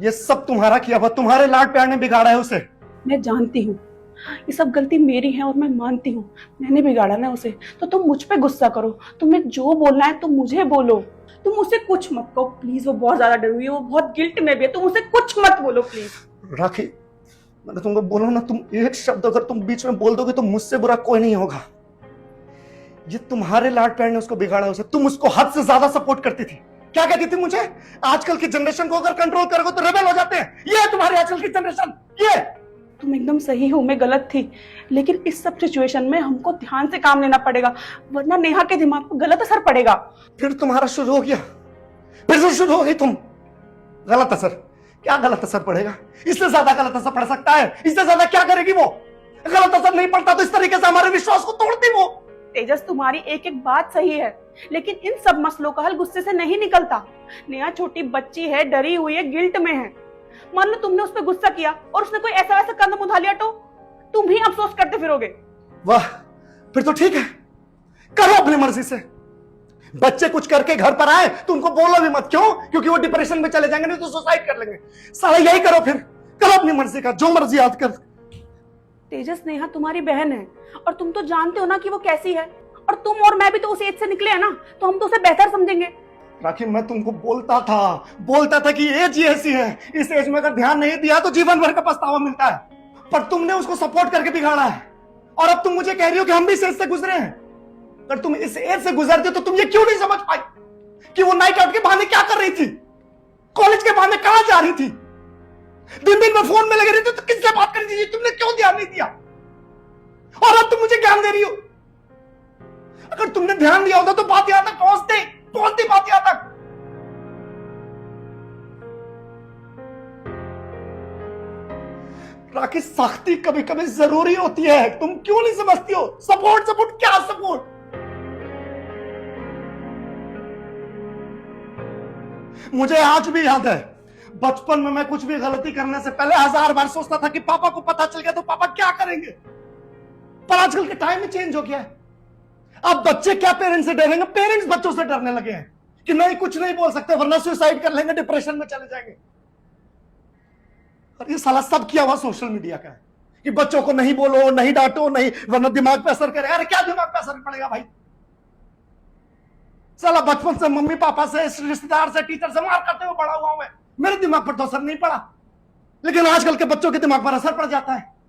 ये सब तुम्हारा किया हुआ, तुम्हारे लाड प्यार ने बिगाड़ा है उसे। मैं जानती हूँ ये सब गलती मेरी है और मैं मानती हूँ मैंने बिगाड़ा ना उसे। तो तुम मुझ पे गुस्सा करो, तुम्हें जो बोलना है तुम मुझे बोलो, तुम उसे कुछ मत कहो प्लीज। वो बहुत ज्यादा डरी हुई है, वो बहुत गिल्ट में भी है, तुम उसे कुछ मत बोलो प्लीज। राखी, मैंने तुमको बोला ना, तुम एक शब्द अगर तुम बीच में बोल दोगे तो मुझसे बुरा कोई नहीं होगा। ये तुम्हारे लाड प्यार ने उसको बिगाड़ा उसे। तुम उसको हद से ज्यादा सपोर्ट करती थी। क्या कहती थी मुझे? आजकल की जनरेशन को अगर कंट्रोल करोगे तो रेबेल हो जाते हैं। ये है तुम्हारी आजकल की जनरेशन। ये तुम एकदम सही हो, मैं गलत थी, लेकिन इस सब सिचुएशन में हमको ध्यान से काम लेना पड़ेगा, वरना नेहा के दिमाग पर गलत असर पड़ेगा। फिर तुम्हारा शुरू हो गया, फिर से शुरू हो गई तुम। गलत असर? क्या गलत असर पड़ेगा? इससे ज्यादा गलत असर पड़ सकता है। इससे ज्यादा क्या करेगी वो? गलत असर नहीं पड़ता तो इस तरीके से हमारे विश्वास को तोड़ती वो। तेजस, तुम्हारी एक एक बात सही है, लेकिन इन सब मसलों का हल गुस्से से नहीं निकलता। नेहा छोटी बच्ची है, डरी हुई है, गिल्ट में है। मान लो तुमने उस पर गुस्सा किया और उसने कोई ऐसा वैसा कदम उठा लिया तो तुम ही अफसोस करते फिरोगे। वाह, फिर तो ठीक है, करो अपनी मर्जी से। बच्चे कुछ करके घर पर आए तो उनको बोलो भी मत। क्यों? क्योंकि वो डिप्रेशन में चले जाएंगे, नहीं तो सुसाइड कर लेंगे। साला यही करो, फिर करो अपनी मर्जी का, जो मर्जी याद कर। तेजस, नेहा तुम्हारी बहन है और तुम तो जानते हो ना कि वो कैसी है, और तुम और मैं भी तो उस एज से निकले हैं ना, तो हम तो उसे बेहतर समझेंगे। राखी, मैं तुमको बोलता था कि एज ही ऐसी है, इस एज में अगर ध्यान नहीं दिया तो जीवन भर का पछतावा मिलता है। पर तुमने उसको सपोर्ट करके बिगाड़ा है, और अब तुम मुझे कह रही हो कि हम भी इस एज से गुजरे हैं। अगर तुम इस एज से गुजरते तो तुम ये क्यों नहीं समझ पाई कि वो नाइट आउट के बहाने क्या कर रही थी, कॉलेज के बहाने कहां जा रही थी, दिन दिन में फोन में लगी रही थी, तो किससे बात कर रही थी? तुमने क्यों ध्यान नहीं दिया? और अब तुम मुझे ज्ञान दे रही हो। अगर तुमने ध्यान दिया होता तो बात यहां तक पहुंचती बात यहां तक। राखी, सख्ती कभी कभी जरूरी होती है, तुम क्यों नहीं समझती हो? सपोर्ट क्या सपोर्ट? मुझे आज भी याद है, बचपन में मैं कुछ भी गलती करने से पहले 1000 बार सोचता था कि पापा को पता चल गया तो पापा क्या करेंगे। पर आजकल के टाइम में चेंज हो गया है। अब बच्चे क्या पेरेंट्स से डरेंगे? पेरेंट्स बच्चों से डरने लगे हैं कि नहीं, कुछ नहीं बोल सकते वरना सुसाइड कर लेंगे, डिप्रेशन में चले जाएंगे। और ये साला सब किया हुआ सोशल मीडिया का है कि बच्चों को नहीं बोलो, नहीं डांटो, नहीं वरना दिमाग पे असर करेगा। अरे क्या दिमाग पे असर पड़ेगा भाई? साला बचपन से मम्मी पापा से, रिश्तेदार से, टीचर से मार करते हुए बड़ा हुआ हूं मैं। मेरे दिमाग पर तो असर नहीं पड़ा, लेकिन आजकल के बच्चों के दिमाग पर असर पड़ जाता है।